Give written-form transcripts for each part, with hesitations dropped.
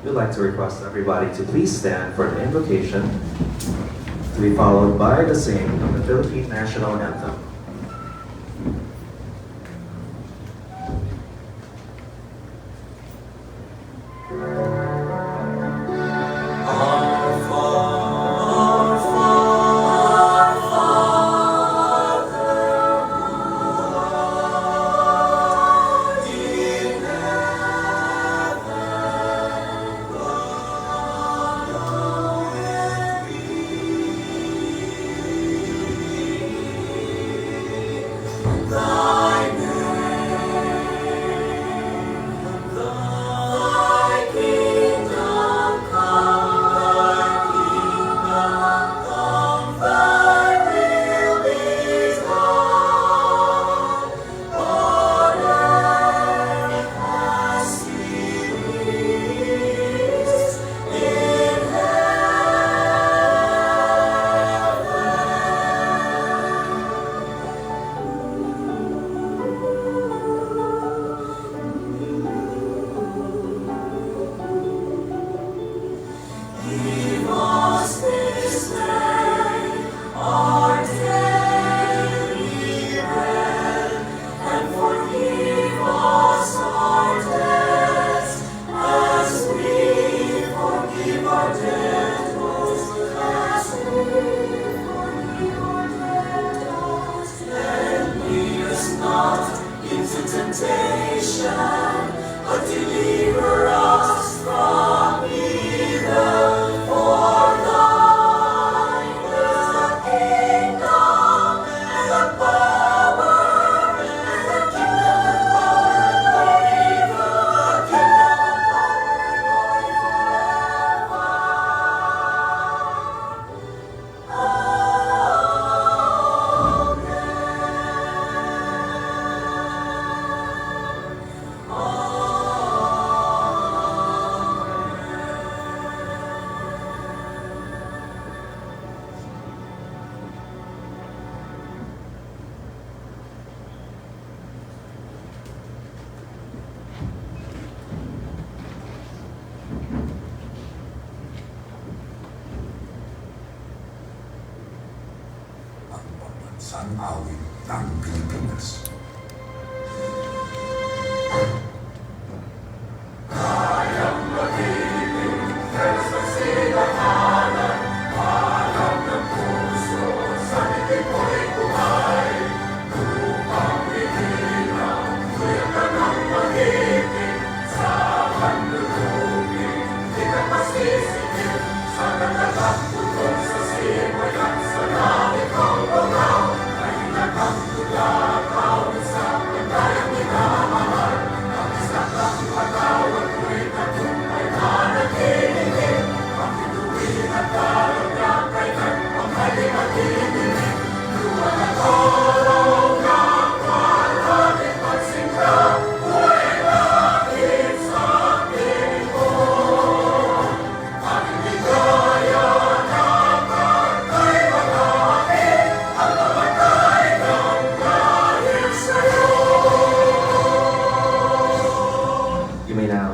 we'd like to request everybody to please stand for the invocation, to be followed by the singing of the Philippine National Anthem. Pembangunan awit ng Pilipinas.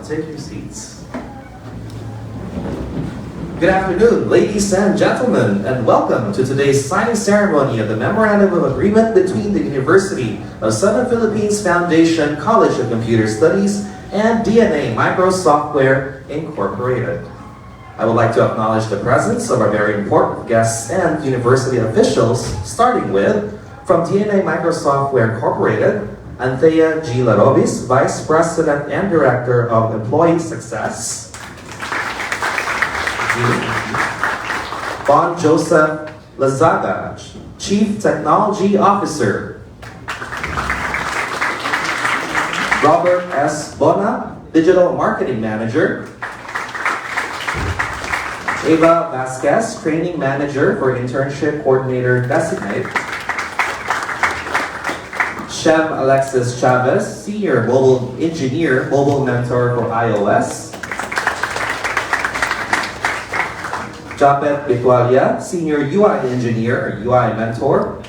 Take your seats. Good afternoon, ladies and gentlemen, and welcome to today's signing ceremony of the Memorandum of Agreement between the University of Southern Philippines Foundation College of Computer Studies and DNA Microsoftware Incorporated. I would like to acknowledge the presence of our very important guests and university officials, starting with, from DNA Microsoftware Incorporated, Anthea G. Larobis, Vice President and Director of Employee Success. Bon Joseph Lazada, Chief Technology Officer. Robert S. Bona, Digital Marketing Manager. Eva Vasquez, Training Manager for Internship Coordinator Designate. Shem Alexis Chavez, Senior Mobile Engineer, Mobile Mentor for iOS. Japet Bitwalia, Senior UI Engineer, UI Mentor.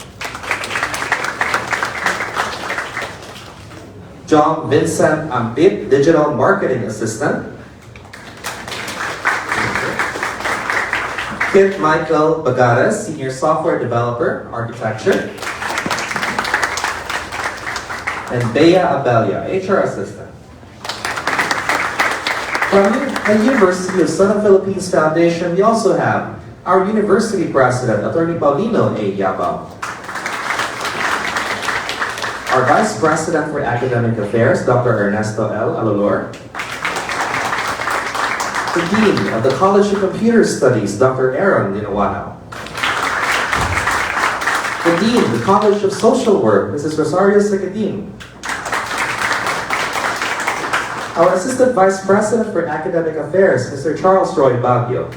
John Vincent Ambit, Digital Marketing Assistant. Kit Michael Bagares, Senior Software Developer, Architecture. And Bea Abelia, HR Assistant. From the University of Southern Philippines Foundation, we also have our University President, Attorney Paulino A. Yabao. Our Vice President for Academic Affairs, Dr. Ernesto L. Alolor. The Dean of the College of Computer Studies, Dr. Aaron Dinawanao. The Dean of the College of Social Work, Mrs. Rosario Segadin. Our Assistant Vice President for Academic Affairs, Mr. Charles Roy Baguio.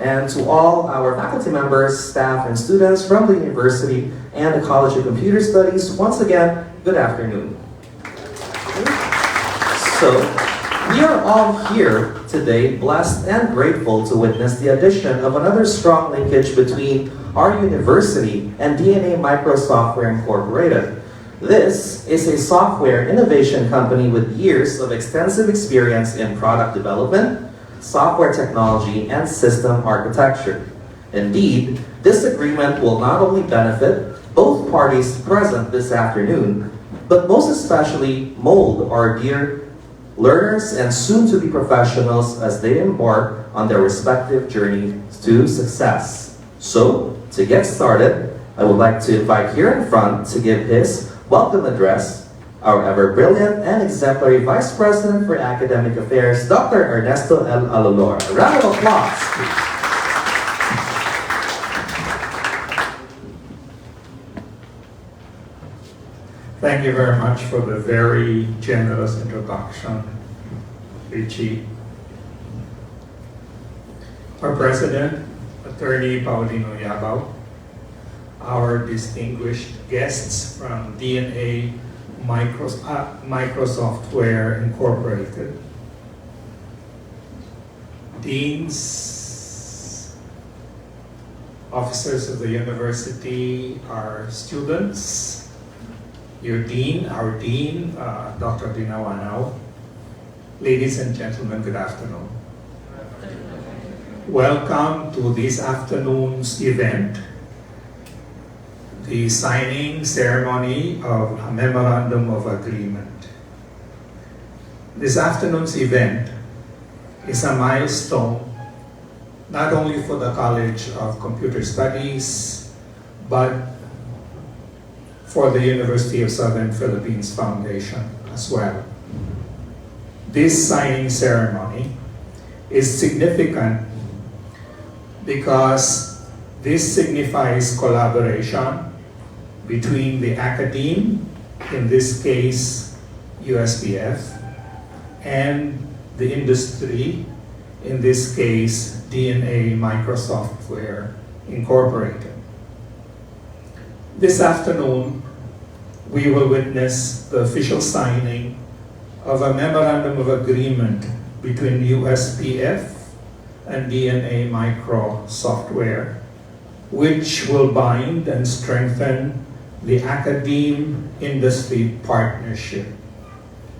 And to all our faculty members, staff, and students from the University and the College of Computer Studies, once again, good afternoon. So, we are all here today blessed and grateful to witness the addition of another strong linkage between our university and DNA Microsoftware Incorporated. This is a software innovation company with years of extensive experience in product development, software technology, and system architecture. Indeed, this agreement will not only benefit both parties present this afternoon, but most especially mold our dear learners and soon-to-be professionals as they embark on their respective journey to success. So, to get started, I would like to invite here in front to give his welcome address our ever-brilliant and exemplary Vice President for Academic Affairs, Dr. Ernesto L. Alolor. A round of applause, please. Thank you very much for the very generous introduction, Richie. Our President, Attorney Paulino Yabao, our distinguished guests from DNA Microsoftware Incorporated, deans, officers of the university, our students, your dean, our dean, Dr. Dinawanao. Ladies and gentlemen, good afternoon. Welcome to this afternoon's event, the signing ceremony of a Memorandum of Agreement. This afternoon's event is a milestone not only for the College of Computer Studies, but for the University of Southern Philippines Foundation as well. This signing ceremony is significant because this signifies collaboration between the academe, in this case USPF, and the industry, in this case DNA Microsoftware Incorporated. This afternoon, we will witness the official signing of a Memorandum of Agreement between USPF and DNA Microsoftware, which will bind and strengthen the academe-industry partnership.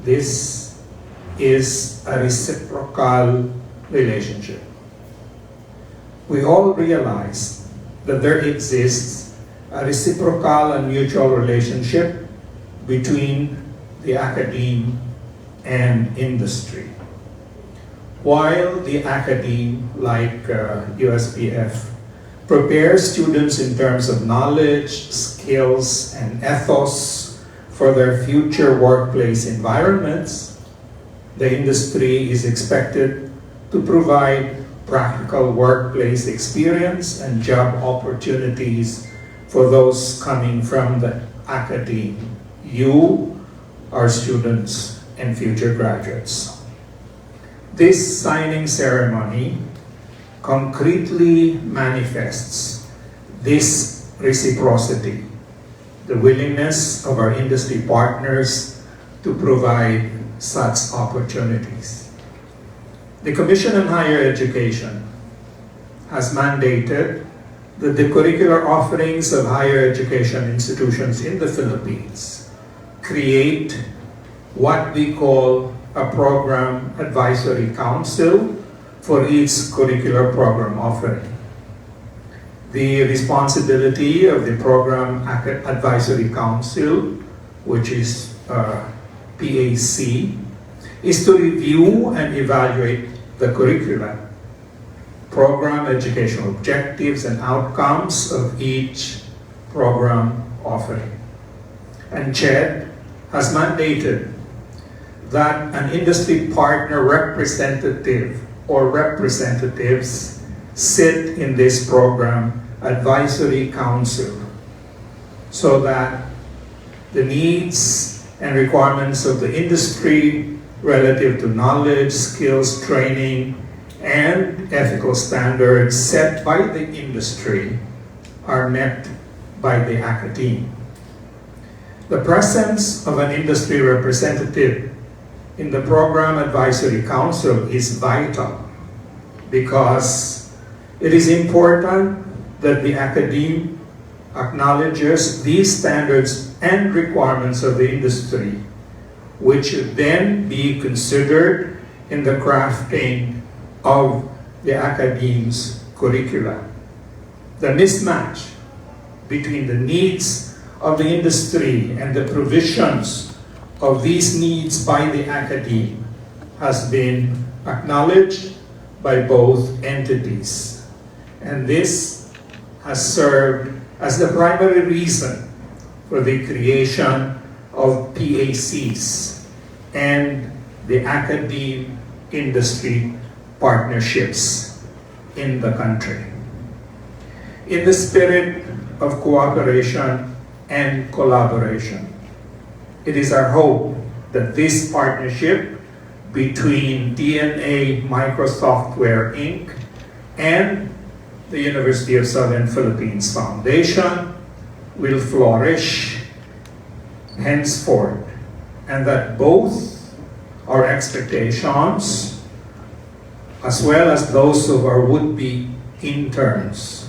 This is a reciprocal relationship. We all realize that there exists a reciprocal and mutual relationship between the academe and industry. While the academe, like USPF, prepares students in terms of knowledge, skills, and ethos for their future workplace environments, the industry is expected to provide practical workplace experience and job opportunities for those coming from the academe, you, our students, and future graduates. This signing ceremony concretely manifests this reciprocity, the willingness of our industry partners to provide such opportunities. The Commission on Higher Education has mandated that the curricular offerings of higher education institutions in the Philippines create what we call a program advisory council for each curricular program offering. The responsibility of the Program Advisory Council, which is PAC, is to review and evaluate the curricula, program educational objectives and outcomes of each program offering. And CHED has mandated that an industry partner representative or representatives sit in this program advisory council so that the needs and requirements of the industry relative to knowledge, skills, training, and ethical standards set by the industry are met by the academe. The presence of an industry representative in the Program Advisory Council is vital because it is important that the academe acknowledges these standards and requirements of the industry, which should then be considered in the crafting of the academe's curricula. The mismatch between the needs of the industry and the provisions of these needs by the academe has been acknowledged by both entities. And this has served as the primary reason for the creation of PACs and the academe industry partnerships in the country. In the spirit of cooperation and collaboration, it is our hope that this partnership between DNA Microsoftware Inc. and the University of Southern Philippines Foundation will flourish henceforth, and that both our expectations as well as those of our would-be interns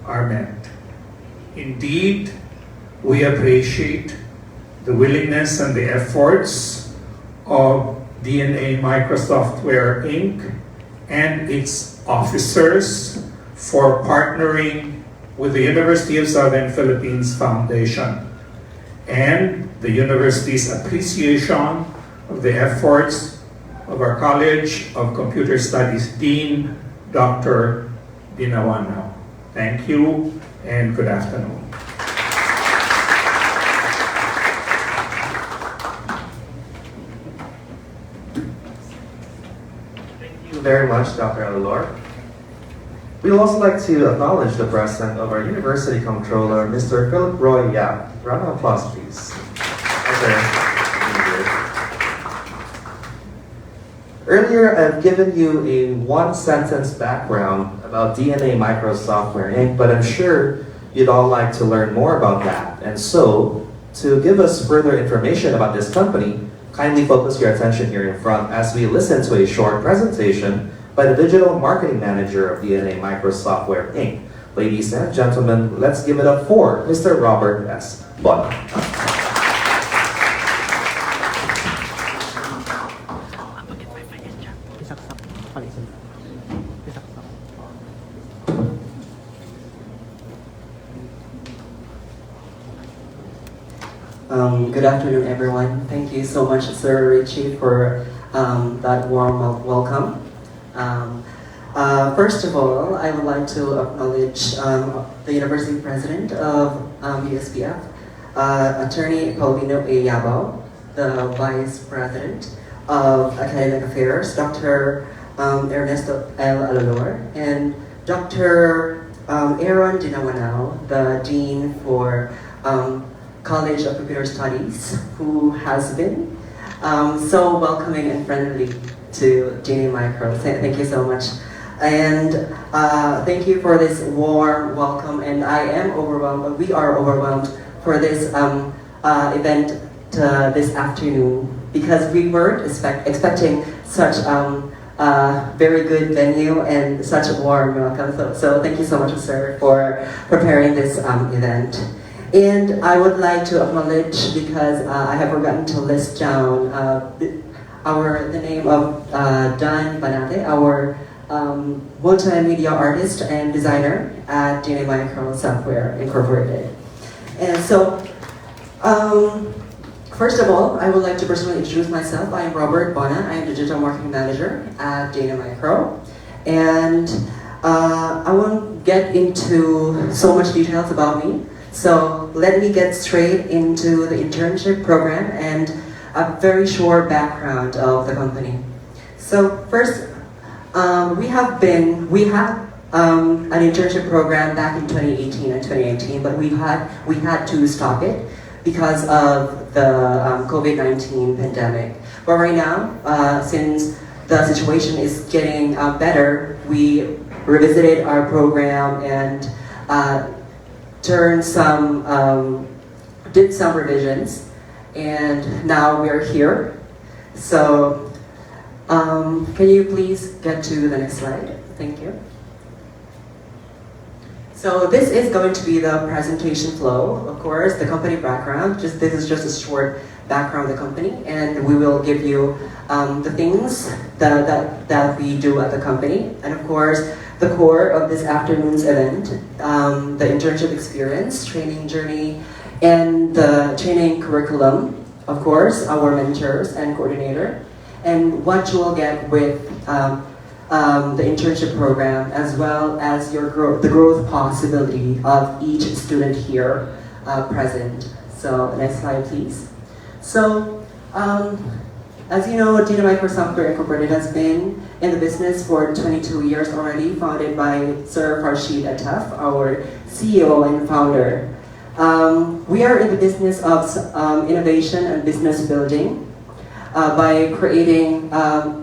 are met. Indeed, we appreciate the willingness and the efforts of DNA Microsoftware Inc. and its officers for partnering with the University of Southern Philippines Foundation, and the university's appreciation of the efforts of our College of Computer Studies Dean, Dr. Dinawanao. Thank you and good afternoon. Thank you very much, Dr. Alilor. We'd also like to acknowledge the presence of our University Comptroller, Mr. Philip Roy Yap. Round of applause, please. Earlier, I've given you a one-sentence background about DNA Microsoftware Inc., but I'm sure you'd all like to learn more about that. And so, to give us further information about this company, kindly focus your attention here in front as we listen to a short presentation by the Digital Marketing Manager of DNA Microsoftware Inc. Ladies and gentlemen, let's give it up for Mr. Robert S. Bonner. Good afternoon, everyone. Thank you so much, Sir Richie, for that warm welcome. First of all, I would like to acknowledge the University President of USPF, Attorney Paulino A. Yabao, the Vice President of Academic Affairs, Dr. Ernesto L. Alilor, and Dr. Aaron Dinawanao, the Dean for College of Computer Studies, who has been so welcoming and friendly to DNA Micro. Thank you so much. And thank you for this warm welcome, and I am overwhelmed, we are overwhelmed for this event this afternoon because we weren't expecting such very good venue and such a warm welcome. So thank you so much, sir, for preparing this event. And I would like to acknowledge, because I have forgotten to list down the name of Dan Banate, our multimedia artist and designer at DNA Micro Software Incorporated. And so, first of all, I would like to personally introduce myself. I am Robert Bona. I am the Digital Marketing Manager at Dana Micro. And I won't get into so much details about me. So let me get straight into the internship program and a very short background of the company. So first, we had an internship program back in 2018 and 2019, but we had to stop it because of the COVID-19 pandemic. But right now, since the situation is getting better, we revisited our program and did some revisions, and now we're here. So, can you please get to the next slide? Thank you. So this is going to be the presentation flow. Of course, the company background. This is just a short background of the company, and we will give you the things that we do at the company, and of course, the core of this afternoon's event, the internship experience, training journey, and the training curriculum. Of course, our mentors and coordinator, and what you will get with the internship program, as well as the growth possibility of each student here present. So next slide, please. So, as you know, Data Micro Software Incorporated has been in the business for 22 years already, founded by Sir Farshid Attaf, our CEO and founder. We are in the business of innovation and business building by creating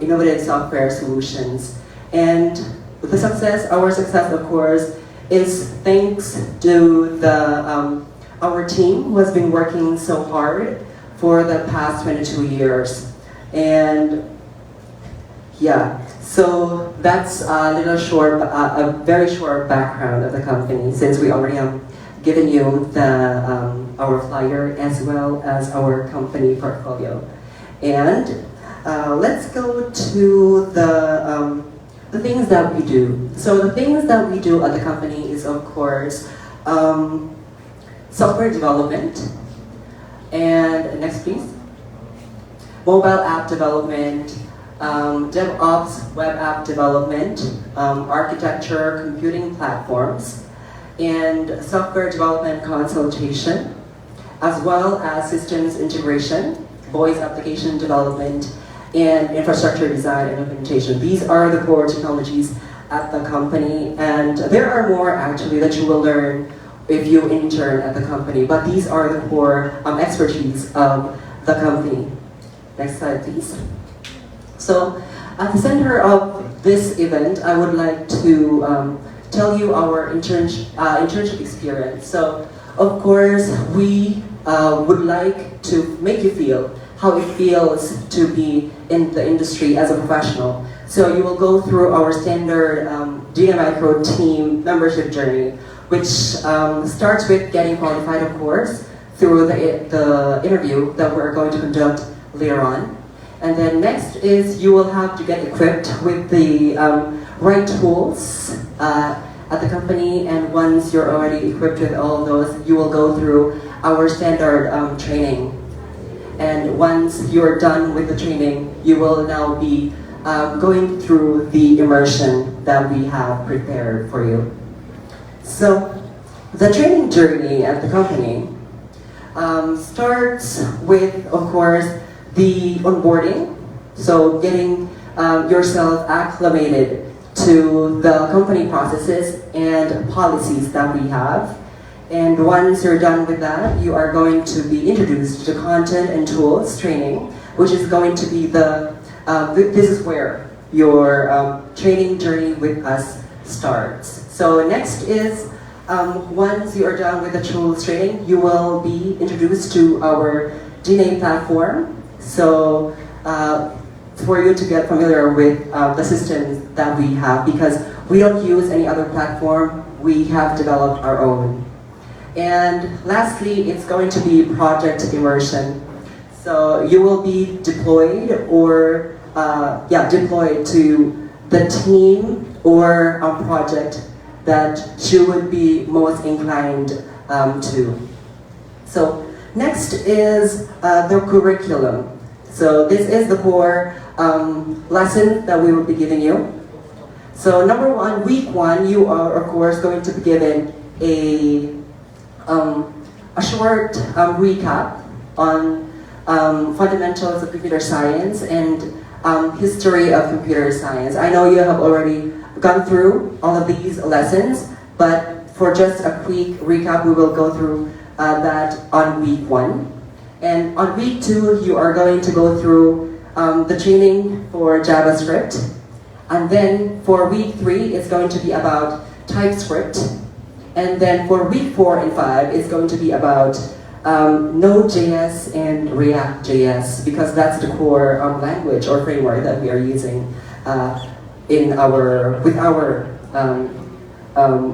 innovative software solutions. And our success, of course, is thanks to our team who has been working so hard for the past 22 years. And yeah, so that's a very short background of the company, since we already have given you our flyer as well as our company portfolio. And let's go to the things that we do. So the things that we do at the company is, of course, software development. And next, please. Mobile app development, DevOps, web app development, architecture, computing platforms, and software development consultation, as well as systems integration, voice application development, and infrastructure design and implementation. These are the core technologies at the company, and there are more actually that you will learn if you intern at the company, but these are the core expertise of the company. Next slide, please. So, at the center of this event, I would like to tell you our internship experience. So, of course, we would like to make you feel how it feels to be in the industry as a professional. So you will go through our standard Data Micro team membership journey, which starts with getting qualified, of course, through the interview that we're going to conduct later on. And then next is you will have to get equipped with the right tools at the company, and once you're already equipped with all of those, you will go through our standard training. And once you're done with the training, you will now be going through the immersion that we have prepared for you. So, the training journey at the company starts with, of course, the onboarding. So, getting yourself acclimated to the company processes and policies that we have. And once you're done with that, you are going to be introduced to content and tools training, which is going to be this is where your training journey with us starts. So next is, once you are done with the tools training, you will be introduced to our DNA platform. So for you to get familiar with the systems that we have, because we don't use any other platform, we have developed our own. And lastly, it's going to be project immersion. So you will be deployed or deployed to the team or project that you would be most inclined to. So next is the curriculum. So this is the core lesson that we will be giving you. So number one, week one, you are of course going to be given a short recap on fundamentals of computer science and history of computer science. I know you have already gone through all of these lessons, but for just a quick recap, we will go through that on week one. And on week two, you are going to go through the training for JavaScript. And then for week three, it's going to be about TypeScript. And then for week 4 and 5, it's going to be about Node.js and React.js, because that's the core language or framework that we are using with our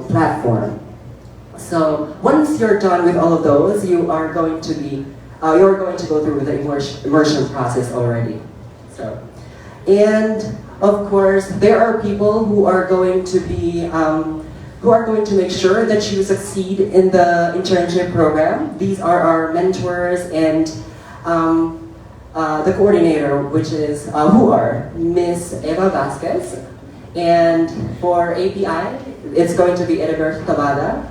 platform. So once you're done with all of those, you're going to go through the immersion process already. So, and of course, there are people who are going to be make sure that you succeed in the internship program. These are our mentors and the coordinator, which is who are Miss Eva Vasquez, and for API, it's going to be Edibert Tabada,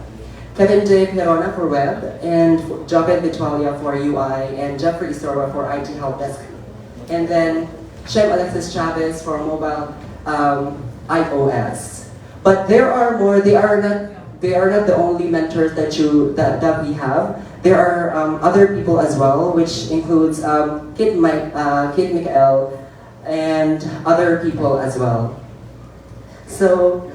Kevin J. Perona for web, and Joved Vitualia for UI, and Jeffrey Istorba for IT help desk, and then Shem Alexis Chavez for mobile iOS. But there are more. They are not the only mentors that we have. There are other people as well, which includes Kit Mikael and other people as well. So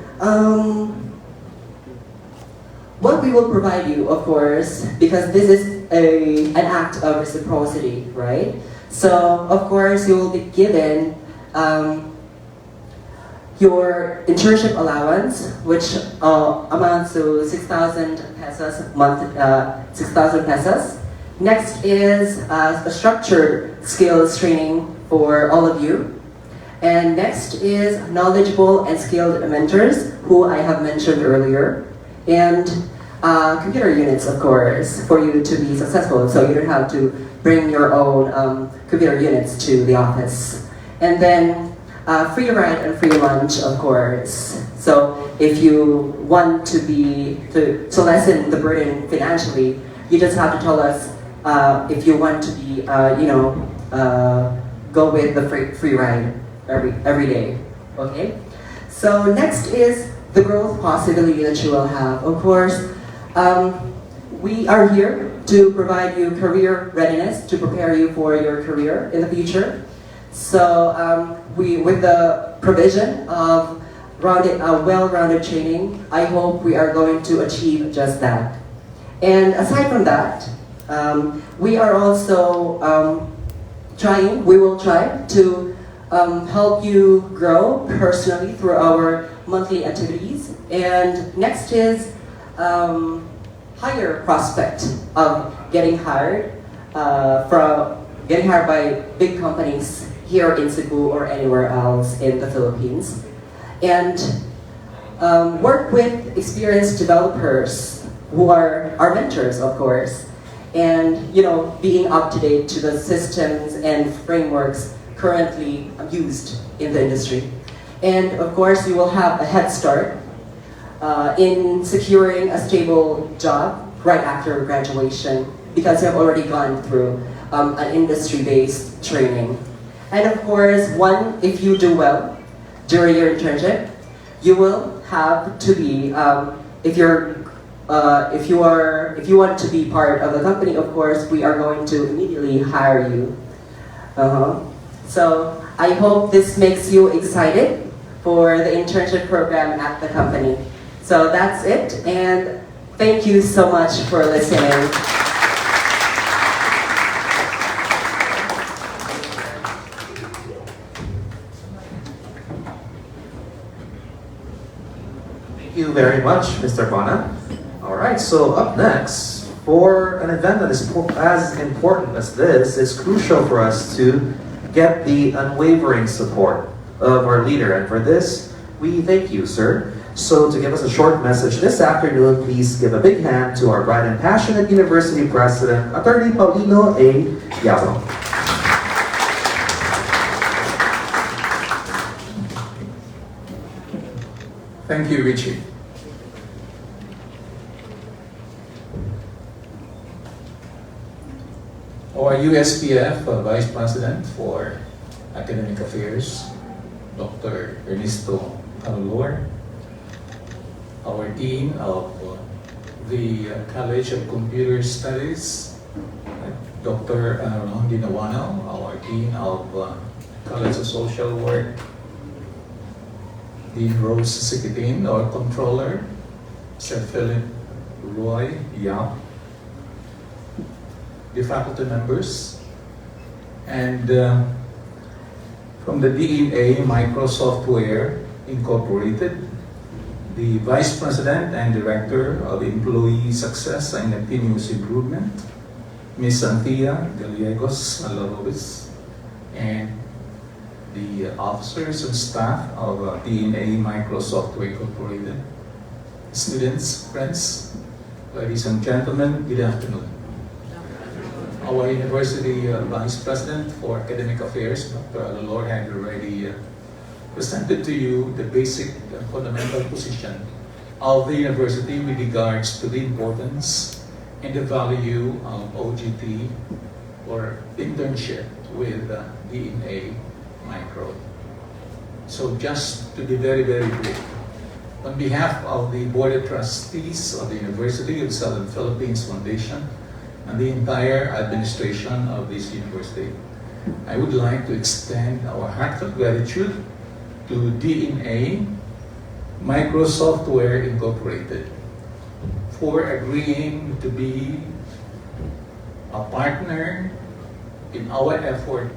what we will provide you, of course, because this is an act of reciprocity, right? So of course you will be given your internship allowance, which amounts to 6,000 pesos a month, 6,000 pesos. Next is a structured skills training for all of you. And next is knowledgeable and skilled mentors, who I have mentioned earlier. And computer units, of course, for you to be successful, so you don't have to bring your own computer units to the office. And then free ride and free lunch, of course. So if you want to lessen the burden financially, you just have to tell us if you want to be, go with the free ride every day, okay? So next is the growth possibility that you will have. Of course, we are here to provide you career readiness, to prepare you for your career in the future. So with the provision of well-rounded training, I hope we are going to achieve just that. And aside from that, we are also we will try to help you grow personally through our monthly activities. And next is higher prospect of getting hired by big companies here in Cebu or anywhere else in the Philippines, and work with experienced developers who are our mentors, of course, and being up to date to the systems and frameworks currently used in the industry. And of course, you will have a head start in securing a stable job right after graduation, because you have already gone through an industry-based training. And of course, if you do well during your internship, you will have to be, if you want to be part of the company, of course, we are going to immediately hire you. So I hope this makes you excited for the internship program at the company. So that's it, and thank you so much for listening. Thank you very much, Mr. Bona. All right, so up next, For an event that is as important as this, it's crucial for us to get the unwavering support of our leader. And for this, we thank you, sir. So to give us a short message this afternoon, please give a big hand to our bright and passionate University President, Attorney Paulino A. Yabao. Thank you, Richie. Our USPF Vice President for Academic Affairs, Dr. Ernesto Calor, our Dean of the College of Computer Studies, Dr. Ron Dinawano, our Dean of College of Social Work, Dean Rose Sikitin, our Controller, Sir Philip Roy Yap, the faculty members, and from the DNA Microsoftware Incorporated, the Vice President and Director of Employee Success and Continuous Improvement, Ms. Anthea Gallegos Alarobis, and the officers and staff of DNA Microsoftware Incorporated, students, friends, ladies and gentlemen, good afternoon. Our University Vice President for Academic Affairs, Dr. Alalor, had already presented to you the basic and fundamental position of the university with regards to the importance and the value of OGT or internship with DNA Micro. So just to be very, very brief, on behalf of the Board of Trustees of the University of Southern Philippines Foundation and the entire administration of this university, I would like to extend our heartfelt gratitude to DNA Microsoftware Incorporated for agreeing to be a partner in our effort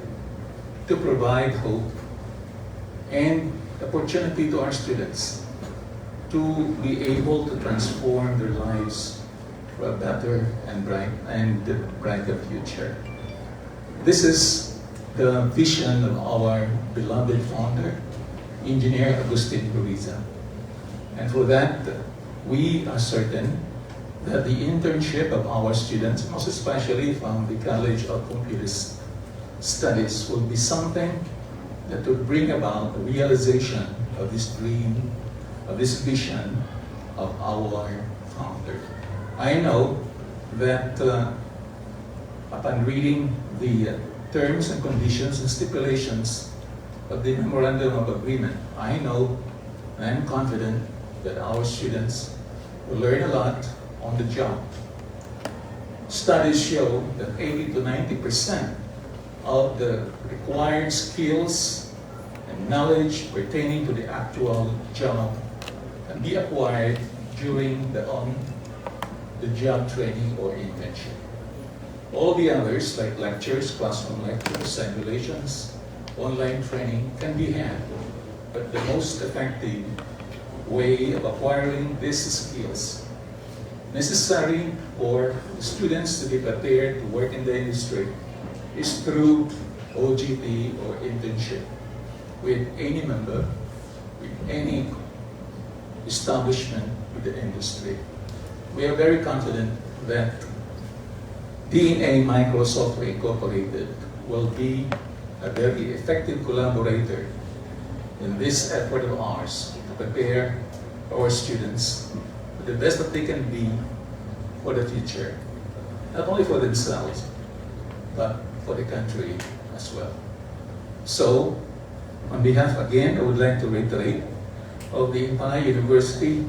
to provide hope and opportunity to our students to be able to transform their lives for a better and brighter future. This is the vision of our beloved founder, Engineer Agustin Ruiza. And for that, we are certain that the internship of our students, most especially from the College of Computer Studies, will be something that will bring about the realization of this dream, of this vision of our founder. I know that upon reading the terms and conditions and stipulations of the Memorandum of Agreement, I know and I'm confident that our students will learn a lot on the job. Studies show that 80 to 90% of the required skills and knowledge pertaining to the actual job can be acquired during the job training or internship. All the others, like lectures, classroom lectures, simulations, online training, can be had. But the most effective way of acquiring these skills necessary for the students to be prepared to work in the industry is through OGT or internship with any member, with any establishment with the industry. We are very confident that DNA Microsoftware Incorporated will be a very effective collaborator in this effort of ours to prepare our students with the best that they can be for the future, not only for themselves, but for the country as well. So, on behalf again, I would like to reiterate of the entire University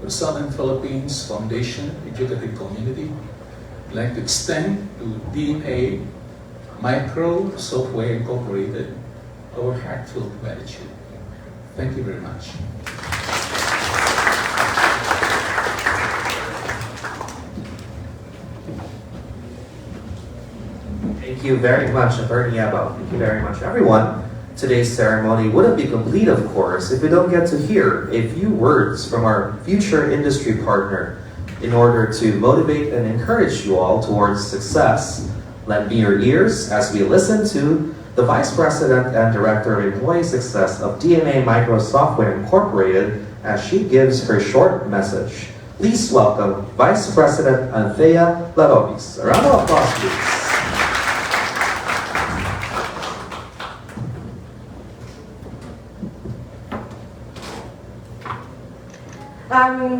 of Southern Philippines Foundation Educative Community, I'd like to extend to DNA Microsoftware Incorporated our heartfelt gratitude. Thank you very much. Thank you very much, Attorney Yabao. Thank you very much, everyone. Today's ceremony wouldn't be complete, of course, if we don't get to hear a few words from our future industry partner, In order to motivate and encourage you all towards success, lend me your ears as we listen to the Vice President and Director of Employee Success of DNA Micro Software Incorporated as she gives her short message. Please welcome Vice President Anthea Larobis. A round of applause, please.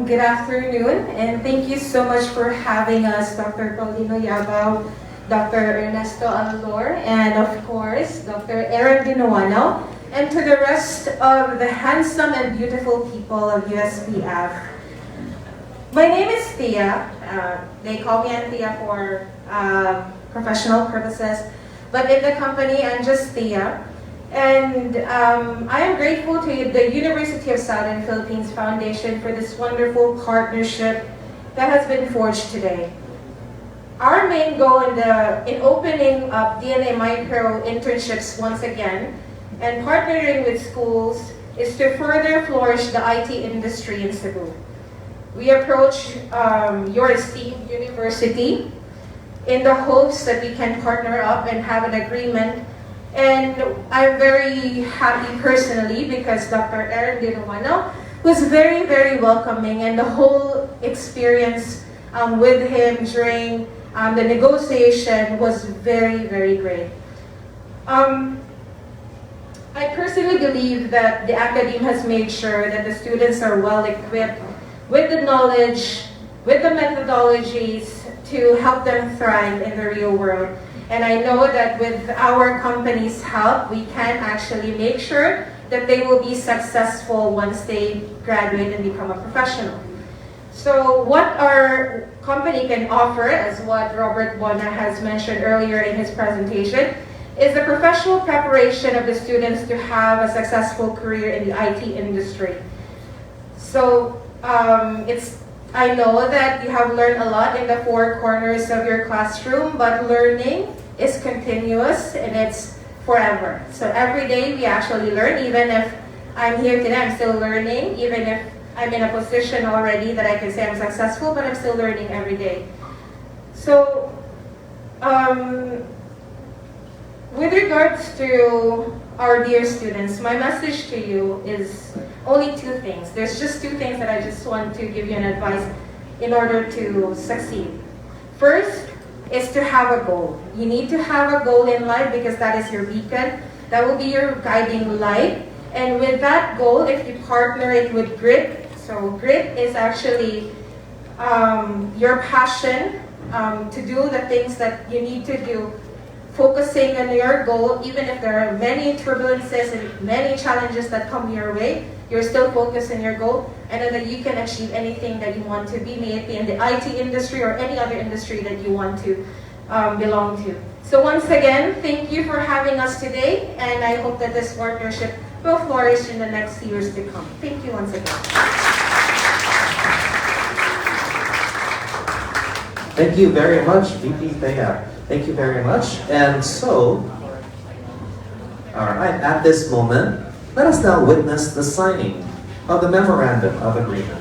Good afternoon, and thank you so much for having us, Dr. Paulino Yabao, Dr. Ernesto Alor, and of course, Dr. Aaron Dinuano, and to the rest of the handsome and beautiful people of USPF. My name is Thea. They call me Anthea for professional purposes, but in the company, I'm just Thea. And I am grateful to the University of Southern Philippines Foundation for this wonderful partnership that has been forged today. Our main goal in opening up DNA Micro internships once again and partnering with schools is to further flourish the IT industry in Cebu. We approach your esteemed university in the hopes that we can partner up and have an agreement. And I'm very happy personally because Dr. Aaron Dinuano was very, very welcoming, and the whole experience with him during the negotiation was very, very great. I personally believe that the academe has made sure that the students are well equipped with the knowledge, with the methodologies to help them thrive in the real world. And I know that with our company's help, we can actually make sure that they will be successful once they graduate and become a professional. So what our company can offer, as what Robert Bona has mentioned earlier in his presentation, is the professional preparation of the students to have a successful career in the IT industry. So I know that you have learned a lot in the four corners of your classroom, but learning is continuous and it's forever. So every day we actually learn. Even if I'm here today, I'm still learning. Even if I'm in a position already that I can say I'm successful, but I'm still learning every day. So with regards to our dear students, my message to you is only two things. There's just two things that I just want to give you an advice in order to succeed. First is to have a goal. You need to have a goal in life because that is your beacon. That will be your guiding light. And with that goal, if you partner it with grit, so grit is actually your passion to do the things that you need to do, focusing on your goal, even if there are many turbulences and many challenges that come your way, you're still focused on your goal, and then that you can achieve anything that you want to be, may it be in the IT industry or any other industry that you want to belong to. So once again, thank you for having us today, and I hope that this partnership will flourish in the next years to come. Thank you once again. Thank you very much, VP Thea. Thank you very much. And so, all right, at this moment, let us now witness the signing of the Memorandum of Agreement.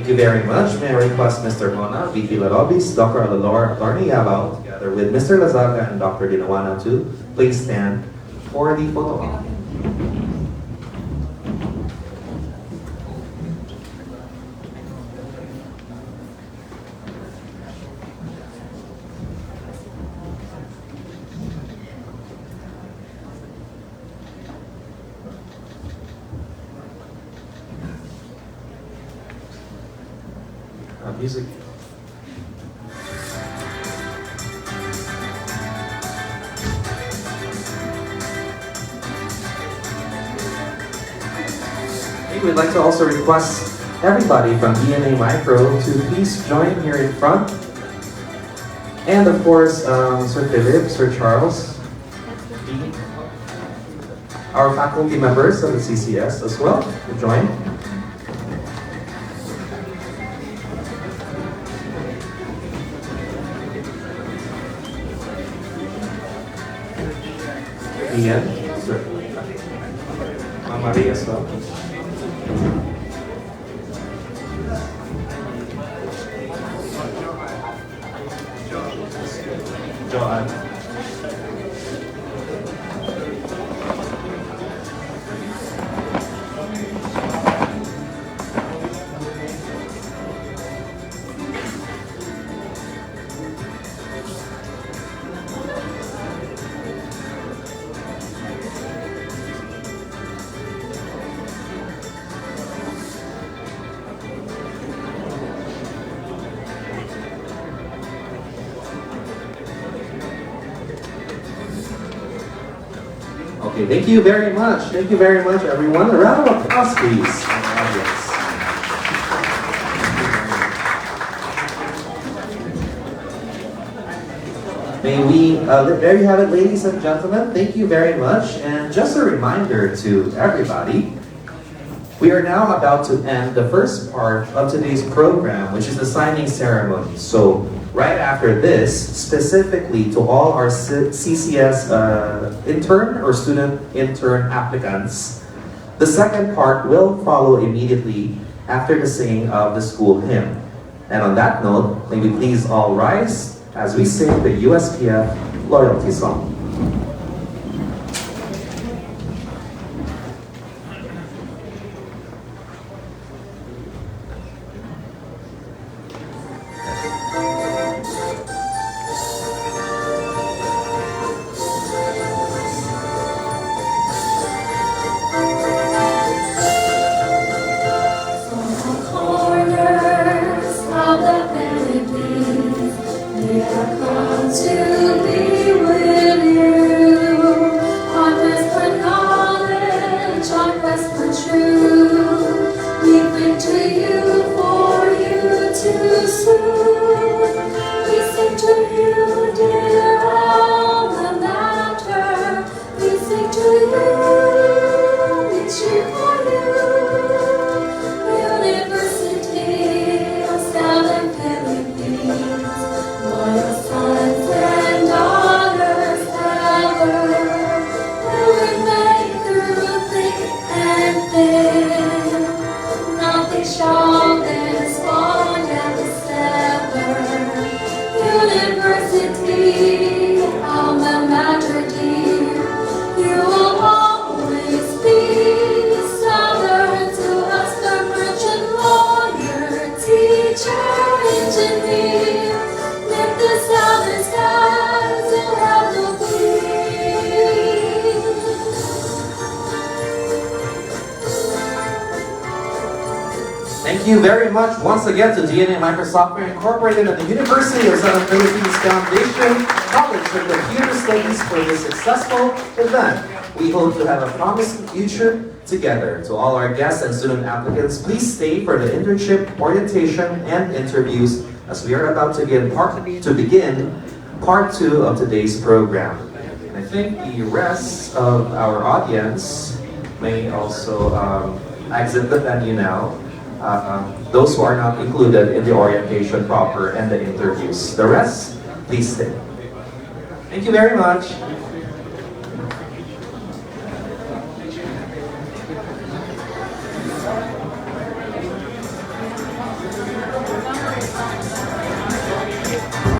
Thank you very much. May I request Mr. Mona, VP Larobis, Dr. Lorny Yabao, together with Mr. Lazaga and Dr. Dinawana to please stand for the photo op. Music. We'd like to also request everybody from DNA Micro to please join here in front. And of course, Sir Philip, Sir Charles, our faculty members of the CCS as well to join. Ian, Sir Mama Maria as well. Joanne. Okay, thank you very much. Thank you very much, everyone. A round of applause, please. May we, there you have it, ladies and gentlemen. Thank you very much. And just a reminder to everybody, we are now about to end the first part of today's program, which is the signing ceremony. So, right after this, specifically to all our CCS intern or student intern applicants, the second part will follow immediately after the singing of the school hymn. And on that note, may we please all rise as we sing the USPF Loyalty Song. Thank you very much once again to DNA Microsoftware Incorporated and the University of Southern Philippines Foundation College of Computer Studies for this successful event. We hope to have a promising future together. To all our guests and student applicants, please stay for the internship, orientation, and interviews as we are about to begin part 2 of today's program. And I think the rest of our audience may also exit the venue now. Those who are not included in the orientation proper and the interviews. The rest, please stay. Thank you very much.